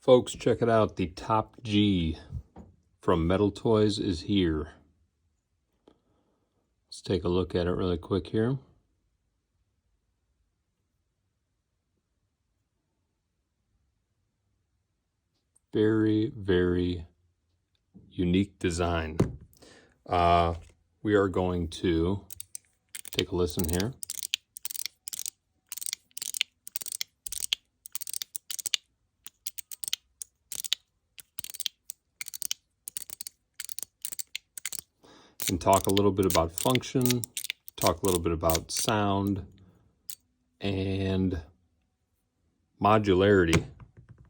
Folks, check it out. The Top G from Metal Toys is here. Let's take a look at it really quick here. Very, very unique design. We are going to take a listen here. And talk a little bit about function, talk a little bit about sound, and modularity.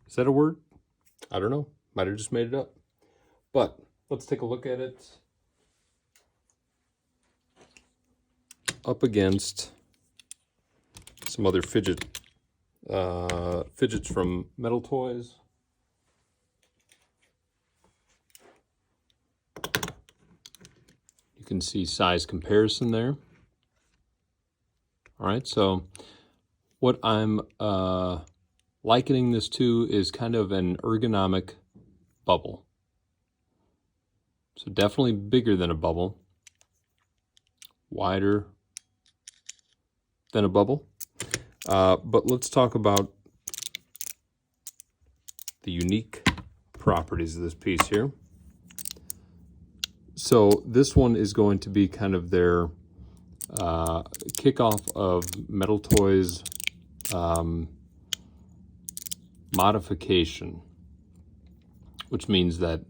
Is that a word? I don't know. Might have just made it up. But let's take a look at it up against some other fidgets from Metal Toys. You can see size comparison there. All right, so what I'm likening this to is kind of an ergonomic bubble. So definitely bigger than a bubble, wider than a bubble. But let's talk about the unique properties of this piece here. So this one is going to be kind of their kickoff of Metal Toys modification, which means that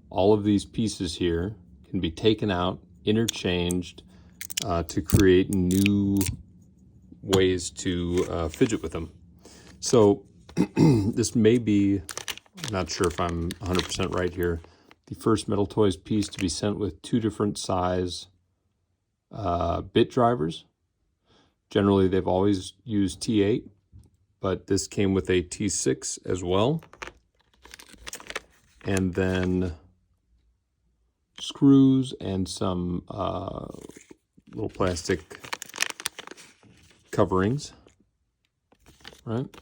all of these pieces here can be taken out, interchanged to create new ways to fidget with them. So this may be, not sure if I'm 100% right here, the first Metal Toys piece to be sent with 2 different size bit drivers. Generally, they've always used T8, but this came with a T6 as well. And then screws and some little plastic coverings, right?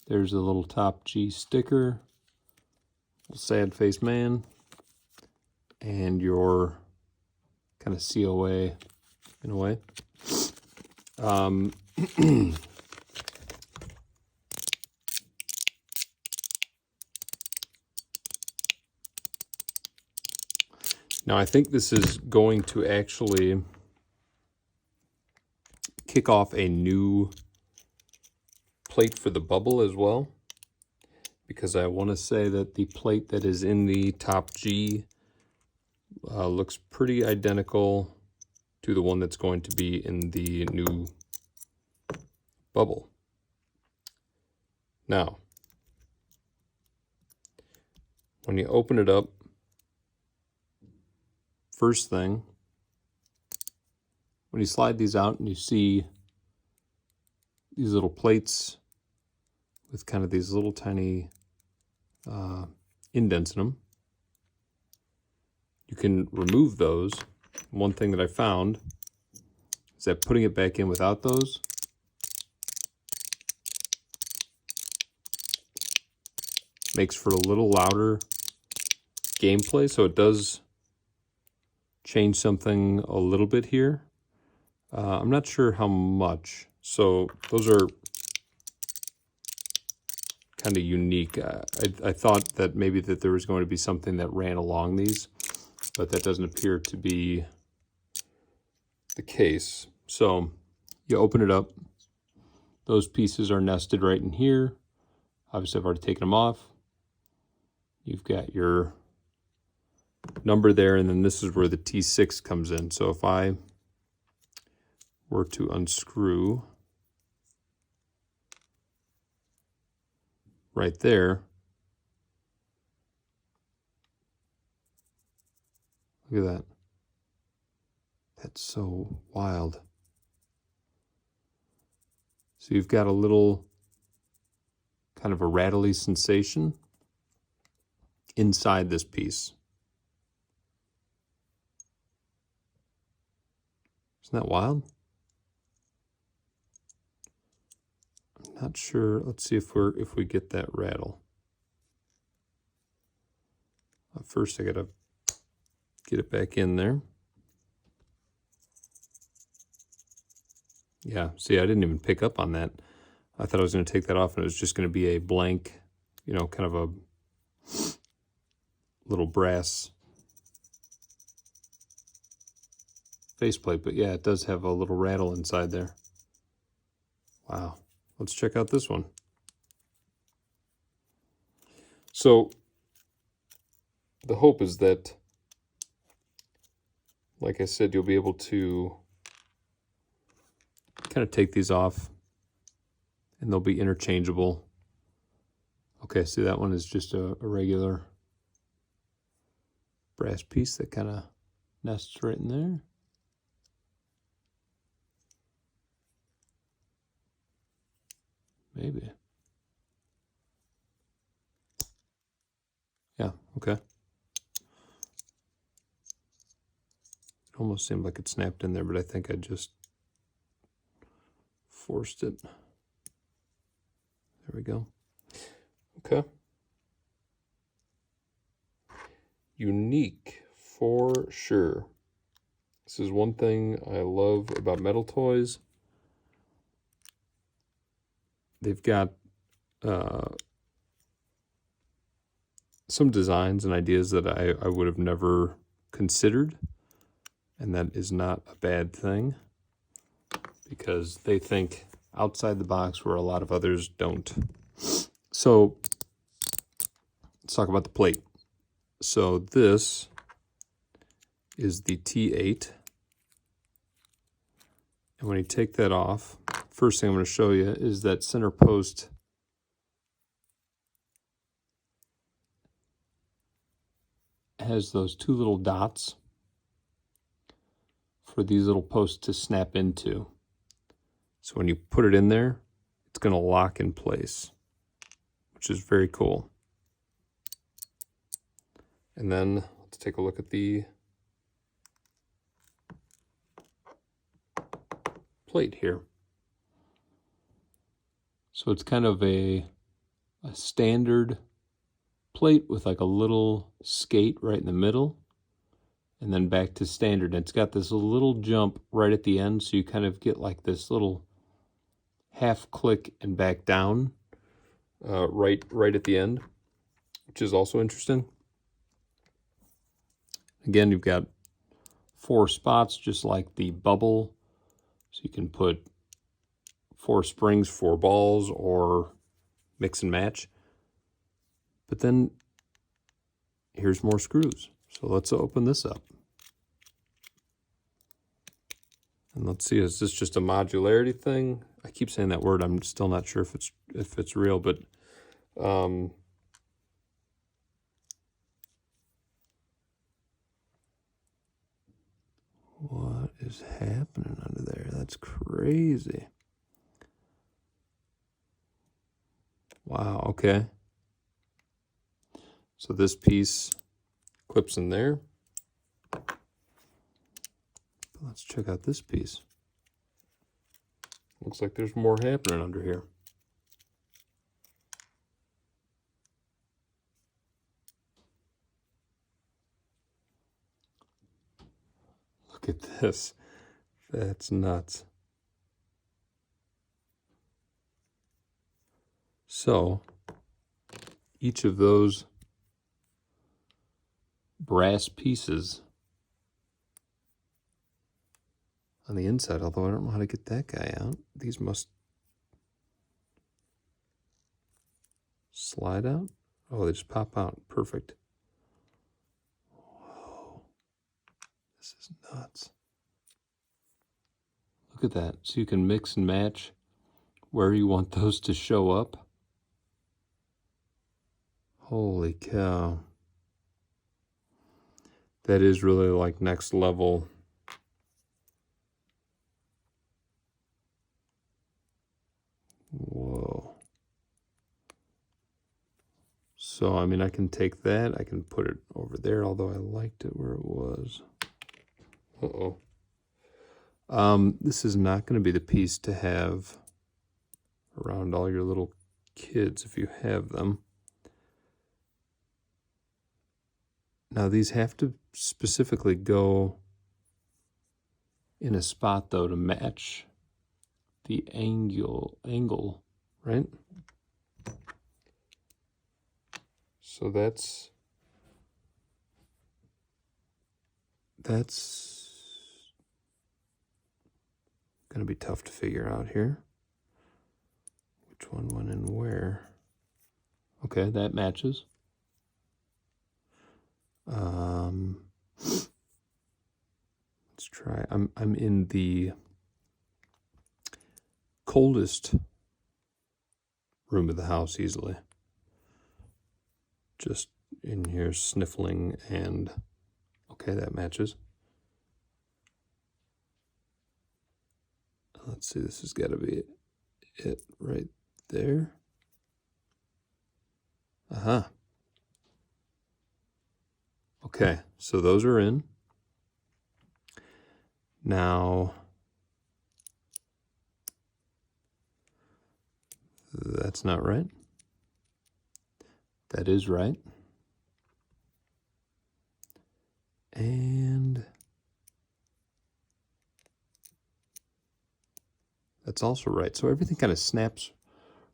There's a little Top G sticker, sad face man, and your kind of COA in a way. Now I think this is going to actually kick off a new plate for the bubble as well, because I want to say that the plate that is in the Top G looks pretty identical to the one that's going to be in the new bubble. Now, when you open it up, first thing, when you slide these out and you see these little plates with kind of these little tiny indents in them, you can remove those. One thing that I found is that putting it back in without those makes for a little louder gameplay, so it does change something a little bit here. I'm not sure how much. So those are kind of unique. I thought that maybe that there was going to be something that ran along these, but that doesn't appear to be the case. So you open it up. Those pieces are nested right in here. Obviously, I've already taken them off. You've got your number there, and then this is where the T6 comes in. So if I were to unscrew right there, look at that. That's so wild. So you've got a little kind of a rattly sensation inside this piece. Isn't that wild? I'm not sure. Let's see if we get that rattle. First I gotta get it back in there. Yeah, see, I didn't even pick up on that. I thought I was going to take that off and it was just going to be a blank, you know, kind of a little brass faceplate. But yeah, it does have a little rattle inside there. Wow. Let's check out this one. So the hope is that, like I said, you'll be able to kind of take these off and they'll be interchangeable. Okay, see, that one is just a regular brass piece that kind of nests right in there. Maybe. Yeah, okay. It almost seemed like it snapped in there, but I think I just forced it. There we go. Okay. Unique for sure. This is one thing I love about metal toys. They've got some designs and ideas that I would have never considered, and that is not a bad thing because they think outside the box where a lot of others don't. So let's talk about the plate. So this is the T8. And when you take that off, first thing I'm going to show you is that center post has those two little dots for these little posts to snap into. So when you put it in there, it's going to lock in place, which is very cool. And then let's take a look at the plate here. So it's kind of a standard plate with like a little skate right in the middle and then back to standard. And it's got this little jump right at the end, so you kind of get like this little half click and back down right at the end, which is also interesting. Again, you've got 4 spots just like the bubble, so you can put 4 springs, 4 balls, or mix and match. But then here's more screws. So let's open this up. And let's see, is this just a modularity thing? I keep saying that word. I'm still not sure if it's real, but what is happening under there? That's crazy. Wow, okay. So this piece clips in there. Let's check out this piece. Looks like there's more happening under here. Look at this. That's nuts. So each of those brass pieces on the inside, although I don't know how to get that guy out. These must slide out. Oh, they just pop out. Perfect. Whoa. This is nuts. Look at that. So you can mix and match where you want those to show up. Holy cow. That is really like next level. Whoa. So, I mean, I can take that, I can put it over there, although I liked it where it was. Uh-oh. This is not going to be the piece to have around all your little kids if you have them. Now these have to specifically go in a spot though to match the angle, right? So that's going to be tough to figure out here. Which one went in where? Okay, that matches. Let's try. I'm in the coldest room of the house easily. Just in here sniffling, and okay, that matches. Let's see, this has got to be it right there. Okay, so those are in. Now, that's not right. That is right. And that's also right. So everything kind of snaps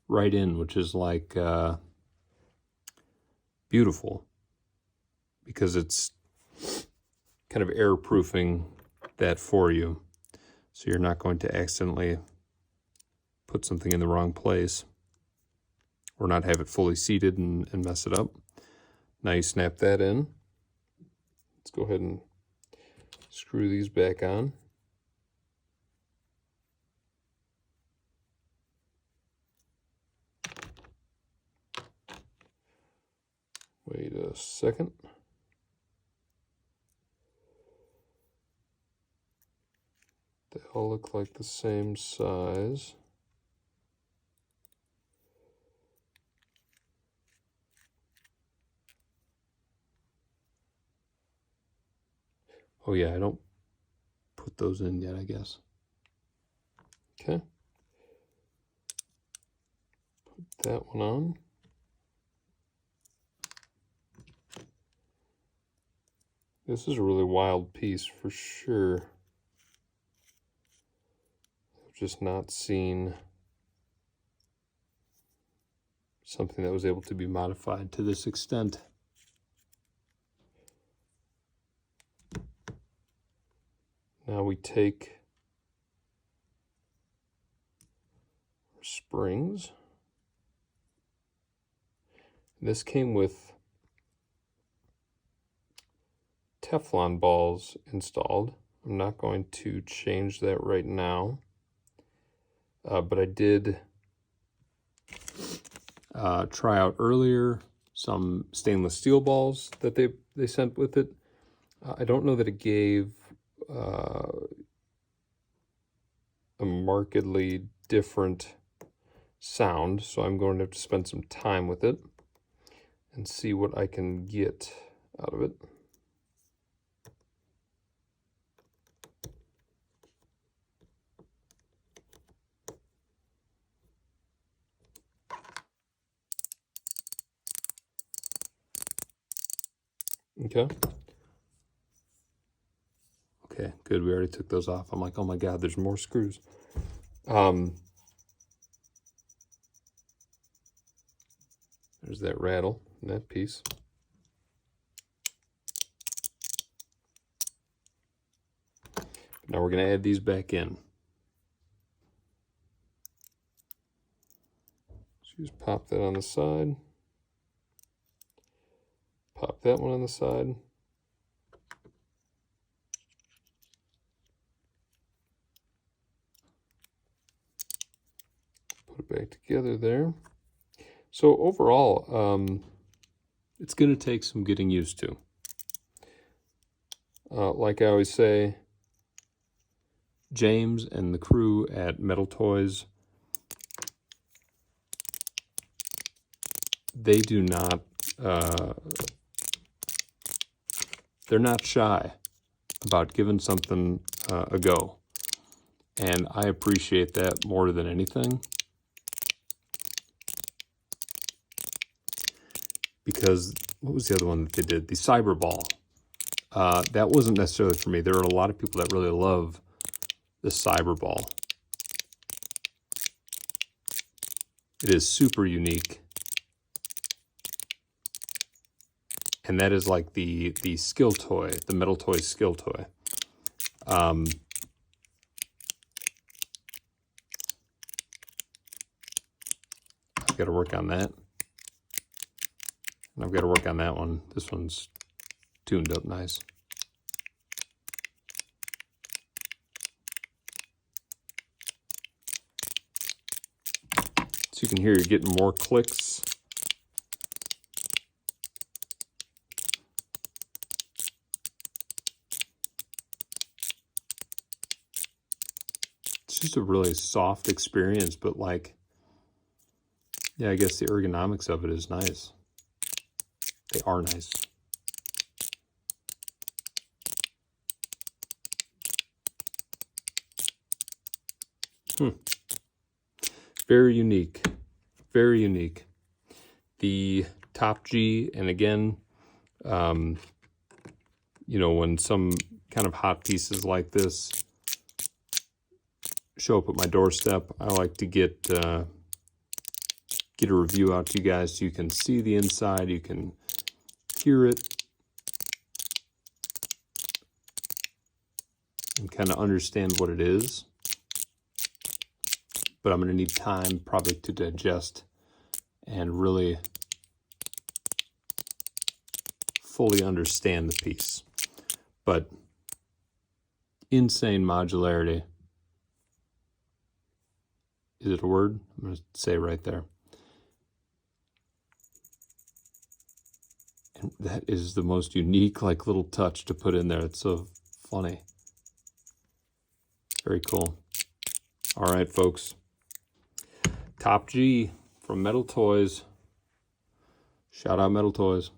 right in, which is like beautiful, because it's kind of air-proofing that for you. So you're not going to accidentally put something in the wrong place or not have it fully seated and mess it up. Now you snap that in. Let's go ahead and screw these back on. Wait a second. They all look like the same size. Oh yeah, I don't put those in yet, I guess. Okay. Put that one on. This is a really wild piece for sure. I've just not seen something that was able to be modified to this extent. Now we take our springs. This came with Teflon balls installed. I'm not going to change that right now, but I did try out earlier some stainless steel balls that they sent with it. I don't know that it gave a markedly different sound, so I'm going to have to spend some time with it and see what I can get out of it. Okay. Okay, good. We already took those off. I'm like, oh my God, there's more screws. There's that rattle in that piece. Now we're going to add these back in. So just pop that on the side. Pop that one on the side. Put it back together there. So overall, it's going to take some getting used to. Like I always say, James and the crew at Metal Toys, they do not, they're not shy about giving something a go. And I appreciate that more than anything, because what was the other one that they did? The Cyber Ball. That wasn't necessarily for me. There are a lot of people that really love the Cyber Ball. It is super unique. And that is like the skill toy, the Metal Toys skill toy. I've got to work on that. And I've got to work on that one. This one's tuned up nice. So you can hear you're getting more clicks. It's just a really soft experience, but like, yeah, I guess the ergonomics of it is nice. They are nice. Very unique. Very unique. The Top G, and again, you know, when some kind of hot pieces like this show up at my doorstep, I like to get a review out to you guys so you can see the inside, you can hear it, and kind of understand what it is. But I'm going to need time probably to digest and really fully understand the piece. But insane modularity. Is it a word? I'm going to say right there. And that is the most unique, like, little touch to put in there. It's so funny. Very cool. All right, folks. Top G from Metal Toys. Shout out Metal Toys.